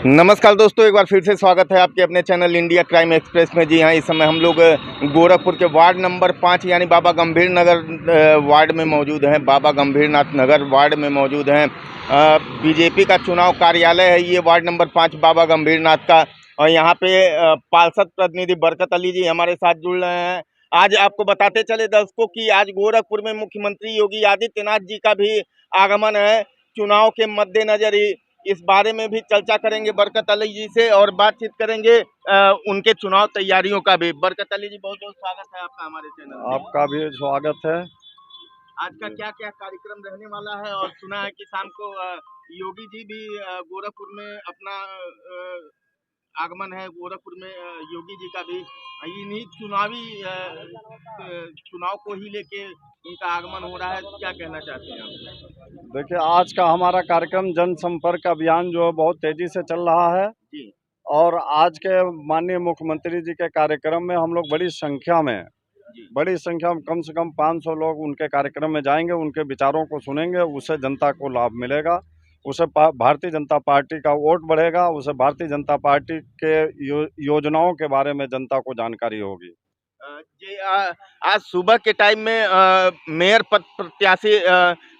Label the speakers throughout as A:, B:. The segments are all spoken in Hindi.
A: नमस्कार दोस्तों, एक बार फिर से स्वागत है आपके अपने चैनल इंडिया क्राइम एक्सप्रेस में। जी हाँ, इस समय हम लोग गोरखपुर के वार्ड नंबर 5 यानी बाबा गंभीर नगर वार्ड में मौजूद हैं। बाबा गंभीरनाथ नगर वार्ड में मौजूद हैं। बीजेपी का चुनाव कार्यालय है ये वार्ड नंबर 5 बाबा गंभीरनाथ का। और यहाँ पे पार्षद प्रतिनिधि बरकत अली जी हमारे साथ जुड़ रहे हैं। आज आपको बताते चले दर्शकों की आज गोरखपुर में मुख्यमंत्री योगी आदित्यनाथ जी का भी आगमन है। चुनाव के मद्देनजर ही इस बारे में भी चर्चा करेंगे बरकत अली जी से और बातचीत करेंगे उनके चुनाव तैयारियों का भी। बरकत अली जी, बहुत बहुत स्वागत है आपका हमारे चैनल में।
B: आपका भी स्वागत है।
A: आज का क्या क्या कार्यक्रम रहने वाला है? और सुना है कि शाम को योगी जी भी गोरखपुर में अपना आगमन है। गोरखपुर में योगी जी का भी इन्हीं चुनाव को ही लेके उनका आगमन हो रहा है। क्या कहना चाहते हैं आप?
B: देखिए, आज का हमारा कार्यक्रम जनसंपर्क अभियान जो है बहुत तेजी से चल रहा है
A: जी
B: और आज के माननीय मुख्यमंत्री जी के कार्यक्रम में हम लोग बड़ी संख्या में
A: जी।
B: कम से कम 500 लोग उनके कार्यक्रम में जाएंगे, उनके विचारों को सुनेंगे, उससे जनता को लाभ मिलेगा, उससे भारतीय जनता पार्टी का वोट बढ़ेगा, उससे भारतीय जनता पार्टी के योजनाओं के बारे में जनता को जानकारी होगी।
A: जी, आज सुबह के टाइम में मेयर पद प्रत्याशी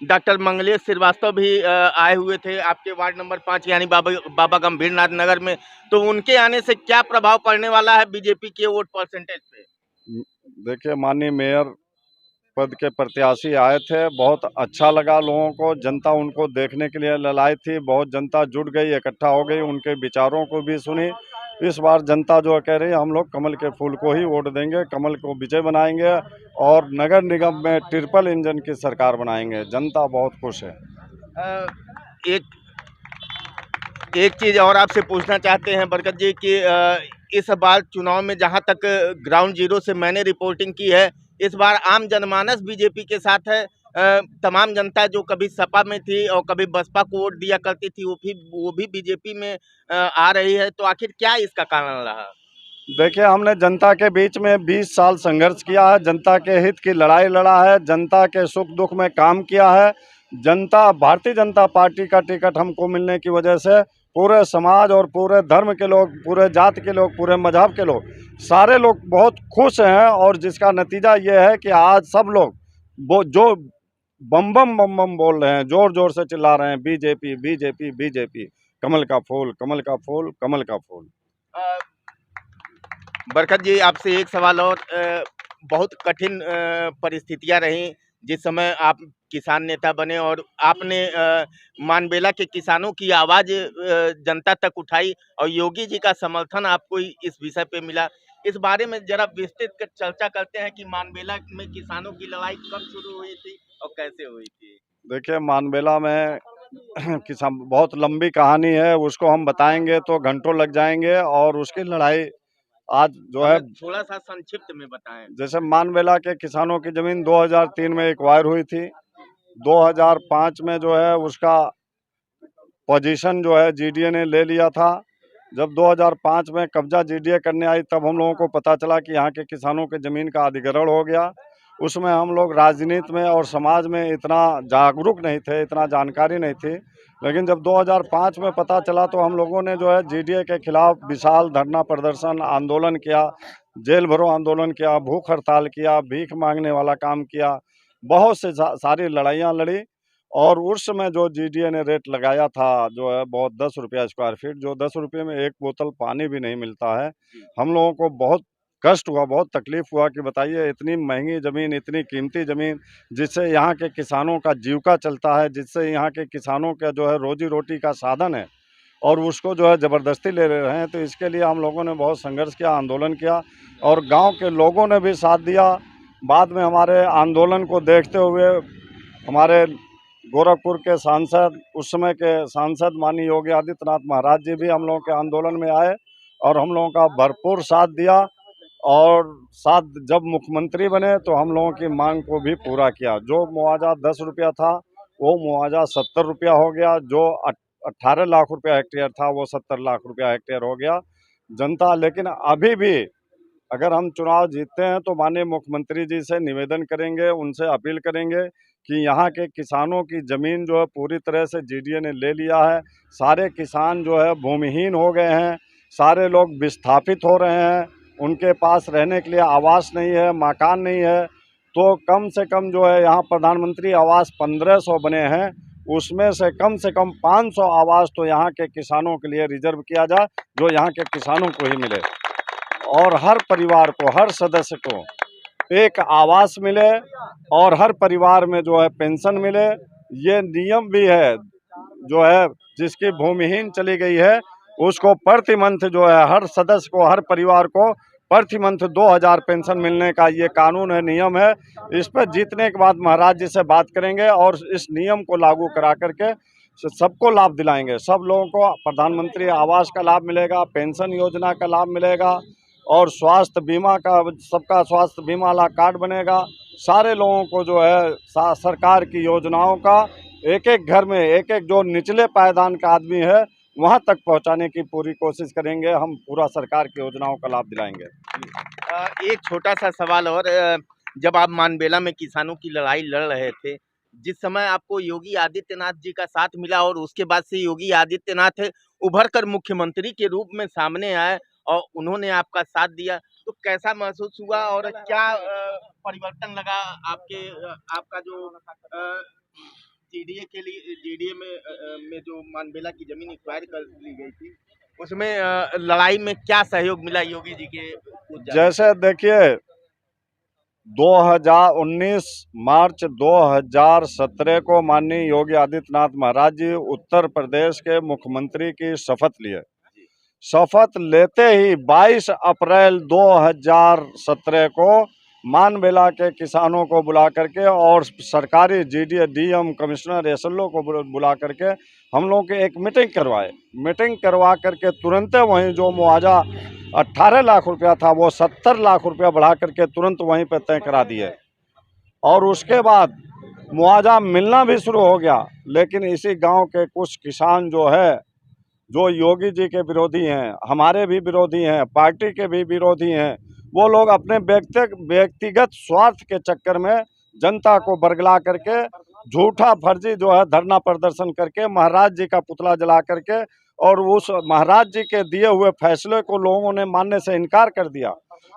A: डॉक्टर मंगलेश श्रीवास्तव भी आए हुए थे आपके वार्ड नंबर 5 यानी बाबा गंभीरनाथ नगर में। तो उनके आने से क्या प्रभाव पड़ने वाला है बीजेपी के वोट परसेंटेज पे?
B: देखिए, माननीय मेयर पद के प्रत्याशी आए थे, बहुत अच्छा लगा लोगों को, जनता उनको देखने के लिए ललाई थी, बहुत जनता जुट गई, इकट्ठा हो गई, उनके विचारों को भी सुनी। इस बार जनता जो कह रही है हम लोग कमल के फूल को ही वोट देंगे, कमल को विजय बनाएंगे और नगर निगम में ट्रिपल इंजन की सरकार बनाएंगे। जनता बहुत खुश है।
A: अ, एक एक चीज़ और आपसे पूछना चाहते हैं बरकत जी कि इस बार चुनाव में जहां तक ग्राउंड जीरो से मैंने रिपोर्टिंग की है, इस बार आम जनमानस बीजेपी के साथ है। तमाम जनता जो कभी सपा में थी और कभी बसपा को वोट दिया करती थी वो भी बीजेपी में आ रही है। तो आखिर क्या इसका कारण रहा?
B: देखिए, हमने जनता के बीच में 20 साल संघर्ष किया है, जनता के हित की लड़ाई लड़ा है, जनता के सुख दुख में काम किया है। जनता भारतीय जनता पार्टी का टिकट हमको मिलने की वजह से पूरे समाज और पूरे धर्म के लोग, पूरे जात के लोग, पूरे मजहब के लोग, सारे लोग बहुत खुश हैं। और जिसका नतीजा ये है कि आज सब लोग वो जो बम बम बम बम बोल रहे हैं, जोर जोर से चिल्ला रहे हैं, बीजेपी बीजेपी बीजेपी, कमल का फूल, कमल का फूल, कमल का फूल।
A: अ, बरकत जी, आपसे एक सवाल और। बहुत कठिन परिस्थितियां रही जिस समय आप किसान नेता बने और आपने मानबेला के किसानों की आवाज जनता तक उठाई और योगी जी का समर्थन आपको इस विषय पे मिला। इस बारे में जरा विस्तृत चर्चा करते हैं कि मानबेला में किसानों की लड़ाई कब शुरू हुई थी और कैसे हुई थी?
B: देखिए, मानबेला में किसान बहुत लंबी कहानी है, उसको हम बताएंगे तो घंटों लग जाएंगे। और उसकी लड़ाई आज जो है,
A: हमें थोड़ा सा संक्षिप्त में बताएं।
B: जैसे मानबेला के किसानों की जमीन 2003 में एक्वायर हुई थी। 2005 में जो है उसका पोजीशन जो है जीडीए ने ले लिया था। जब 2005 में कब्जा जीडीए करने आई तब हम लोगों को पता चला कि यहाँ के किसानों के ज़मीन का अधिग्रहण हो गया। उसमें हम लोग राजनीति में और समाज में इतना जागरूक नहीं थे, इतना जानकारी नहीं थी। लेकिन जब 2005 में पता चला तो हम लोगों ने जो है जीडीए के खिलाफ विशाल धरना प्रदर्शन आंदोलन किया, जेल भरो आंदोलन किया, भूख हड़ताल किया, भीख मांगने वाला काम किया, बहुत से सारी लड़ाइयाँ लड़ी। और उस समय जो जीडीए ने रेट लगाया था जो है बहुत 10 रुपया स्क्वायर फीट, जो 10 रुपये में एक बोतल पानी भी नहीं मिलता है। हम लोगों को बहुत कष्ट हुआ, बहुत तकलीफ हुआ कि बताइए इतनी महंगी ज़मीन, इतनी कीमती ज़मीन, जिससे यहाँ के किसानों का जीविका चलता है, जिससे यहाँ के किसानों का जो है रोजी रोटी का साधन है, और उसको जो है ज़बरदस्ती ले रहे हैं। तो इसके लिए हम लोगों ने बहुत संघर्ष किया, आंदोलन किया और गाँव के लोगों ने भी साथ दिया। बाद में हमारे आंदोलन को देखते हुए हमारे गोरखपुर के सांसद, उस समय के सांसद माननीय योगी आदित्यनाथ महाराज जी भी हम लोगों के आंदोलन में आए और हम लोगों का भरपूर साथ दिया। और साथ जब मुख्यमंत्री बने तो हम लोगों की मांग को भी पूरा किया। जो मुआवजा 10 रुपया था वो मुआवजा 70 रुपया हो गया, जो 18 लाख रुपया हेक्टेयर था वो 70 लाख रुपया हेक्टेयर हो गया। जनता लेकिन अभी भी अगर हम चुनाव जीतते हैं तो माननीय मुख्यमंत्री जी से निवेदन करेंगे, उनसे अपील करेंगे कि यहाँ के किसानों की ज़मीन जो है पूरी तरह से जीडीए ने ले लिया है। सारे किसान जो है भूमिहीन हो गए हैं, सारे लोग विस्थापित हो रहे हैं, उनके पास रहने के लिए आवास नहीं है, मकान नहीं है। तो कम से कम जो है यहाँ प्रधानमंत्री आवास 1500 बने हैं, उसमें से कम 500 आवास तो यहाँ के किसानों के लिए रिजर्व किया जाए, जो यहाँ के किसानों को ही मिले और हर परिवार को, हर सदस्य को एक आवास मिले और हर परिवार में जो है पेंशन मिले। ये नियम भी है, जो है जिसकी भूमिहीन चली गई है उसको प्रति मंथ जो है हर सदस्य को, हर परिवार को प्रति मंथ 2000 पेंशन मिलने का ये कानून है, नियम है। इस पर जीतने के बाद महाराज जी से बात करेंगे और इस नियम को लागू करा करके सबको लाभ दिलाएंगे। सब लोगों को प्रधानमंत्री आवास का लाभ मिलेगा, पेंशन योजना का लाभ मिलेगा और स्वास्थ्य बीमा का, सबका स्वास्थ्य बीमा वाला कार्ड बनेगा। सारे लोगों को जो है सरकार की योजनाओं का एक एक घर में, एक एक जो निचले पायदान का आदमी है वहां तक पहुंचाने की पूरी कोशिश करेंगे। हम पूरा सरकार की योजनाओं का लाभ दिलाएंगे।
A: एक छोटा सा सवाल और, जब आप मानबेला में किसानों की लड़ाई लड़ रहे थे, जिस समय आपको योगी आदित्यनाथ जी का साथ मिला और उसके बाद से योगी आदित्यनाथ उभर कर मुख्यमंत्री के रूप में सामने आए और उन्होंने आपका साथ दिया, तो कैसा महसूस हुआ और क्या परिवर्तन लगा आपका जो जीडीए के लिए, जीडीए में जो मानबेला की जमीन एक्वायर कर ली गई थी, उसमें लड़ाई में क्या सहयोग मिला योगी जी के?
B: जैसे देखिए 2019 मार्च 2017 को माननीय योगी आदित्यनाथ महाराज जी उत्तर प्रदेश के मुख्यमंत्री की शपथ लिए। शपथ लेते ही 22 अप्रैल 2017 को मानबेला के किसानों को बुला करके और सरकारी जीडीए, डीएम, कमिश्नर, एसएलओ को बुला करके हम लोगों के एक मीटिंग करवाए। मीटिंग करवा करके तुरंत वहीं जो मुआवजा 18 लाख रुपया था वो 70 लाख रुपया बढ़ा करके तुरंत वहीं पे तय करा दिए और उसके बाद मुआवजा मिलना भी शुरू हो गया। लेकिन इसी गांव के कुछ किसान जो है, जो योगी जी के विरोधी हैं, हमारे भी विरोधी हैं, पार्टी के भी विरोधी हैं, वो लोग अपने व्यक्तिगत स्वार्थ के चक्कर में जनता को बरगला करके झूठा फर्जी जो है धरना प्रदर्शन करके महाराज जी का पुतला जला करके और उस महाराज जी के दिए हुए फैसले को लोगों ने मानने से इनकार कर दिया।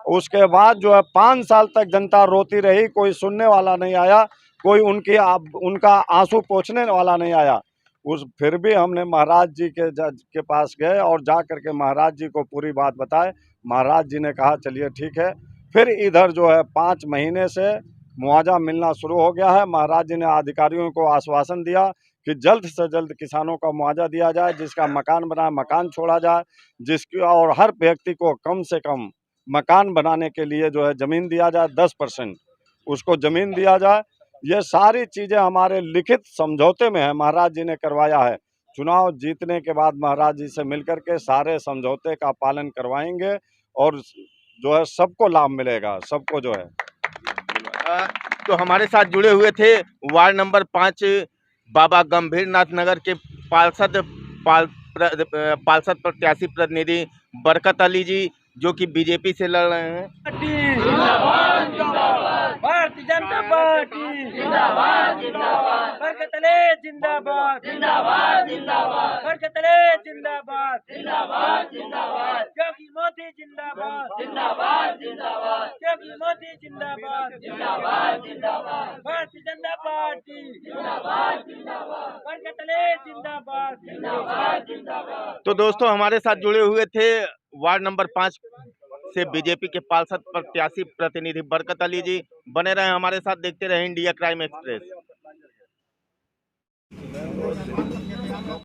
B: उसके बाद जो है 5 साल तक जनता रोती रही, कोई सुनने वाला नहीं आया, कोई उनका आंसू पोंछने वाला नहीं आया। फिर भी हमने महाराज जी के पास गए और जा करके महाराज जी को पूरी बात बताए। महाराज जी ने कहा चलिए ठीक है। फिर इधर जो है 5 महीने से मुआवजा मिलना शुरू हो गया है। महाराज जी ने अधिकारियों को आश्वासन दिया कि जल्द से जल्द किसानों का मुआवजा दिया जाए, जिसका मकान बना मकान छोड़ा जाए, जिसकी और हर व्यक्ति को कम से कम मकान बनाने के लिए जो है ज़मीन दिया जाए, 10% उसको ज़मीन दिया जाए। ये सारी चीज़ें हमारे लिखित समझौते में है, महाराज जी ने करवाया है। चुनाव जीतने के बाद महाराज जी से मिलकर के सारे समझौते का पालन करवाएंगे और जो है सबको लाभ मिलेगा, सबको जो है।
A: तो हमारे साथ जुड़े हुए थे वार्ड नंबर 5 बाबा गंभीरनाथ नगर के पार्षद प्रत्याशी प्रतिनिधि बरकत अली जी, जो कि बीजेपी से लड़ रहे हैं।
C: भारतीय जनता पार्टी जिंदाबाद जिंदाबाद, बरकत अली जिंदाबाद जिंदाबाद जिंदाबाद, बरकत अली जिंदाबाद जिंदाबाद जिंदाबाद, योगी मोदी जिंदाबाद जिंदाबाद जिंदाबाद, योगी मोदी जिंदाबाद जिंदाबाद जिंदाबाद, भारतीय जनता पार्टी जिंदाबाद जिंदाबाद, बरकत अली जिंदाबाद जिंदाबाद जिंदाबाद।
A: तो दोस्तों, हमारे साथ जुड़े हुए थे वार्ड नंबर 5 से बीजेपी के पार्षद प्रत्याशी प्रतिनिधि बरकत अली जी। बने रहे हमारे साथ, देखते रहे इंडिया क्राइम एक्सप्रेस।